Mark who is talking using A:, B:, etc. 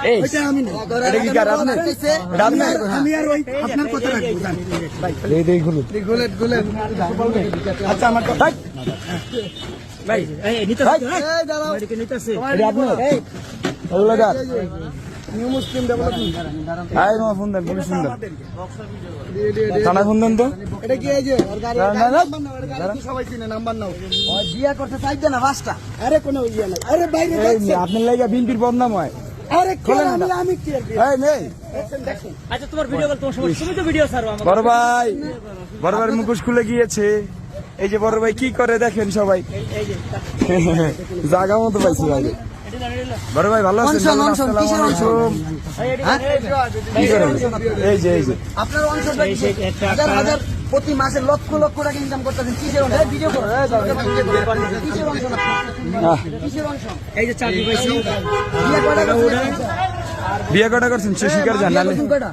A: এই
B: ওইটা আমি না।
A: এটা কি কার আপনার? এটা আপনার?
B: আমি আর ওই আপনার কথা রাখবো জান।
A: এই গুলো
B: গুলেট
A: আচ্ছা আমার ভাই
C: ভাই এই নিতে
A: ভাই,
B: এই দাঁড়াও
C: এদিকে নিতেছে
A: এটা আপনার ওগুলো কার
B: নিউ মুসলিম ডেভেলপমেন্ট
A: আই মা ফোন দেন পুলিশ ফোন দেন থানা ফোন দেন তো
B: এটা কি এই যে ওর গাড়ি
A: না, না, না।
B: নাম্বার নাও, ওর গাড়ি তো সবাই চিনে নাম্বার নাও
C: ওই বিয়া করতে চাইছে না পাঁচটা
B: আরে কোনো ইয়ে নাই আরে বাইরে
A: এই
B: দেখছেন?
A: আপনার লাগা বিনপির বদনাম হয়
B: আরে
A: খোলেন
B: আমি
A: এটা।
B: আমি কি আর
A: এই মেয়ে
B: দেখছেন
C: আচ্ছা তোমার ভিডিও কল তোমার সময় তুমি তো ভিডিও ছাড়ো আমাকে
A: বড় ভাই মুখোশ খুলে গিয়েছে এই যে বড় ভাই কি করে দেখেন সবাই
C: এই যে
A: জায়গা মতো পাইছি ভাই বড় ভাই ভালো আছেন
B: অনশন, অনশন,
A: আসসালামু
B: কিসের
A: আলাইকুম।
B: হ্যাঁ?
A: কি করেন এই যে
B: আপনার অংশটা
C: এই যে একটা
B: হাজার হাজার প্রতি মাসে লক্ষ লক্ষ টাকা ইনকাম করতেছেন কিসের অংশ ভিডিও করো কিসের অংশ
A: আহ,
B: কিসের অংশ
C: এই যে চাবি পাইছি
B: বিয়ে কয়টা করছেন?
A: বিয়ে কটা করছেন সে শিকার জানালে
B: বিয়ে করছেন কয়টা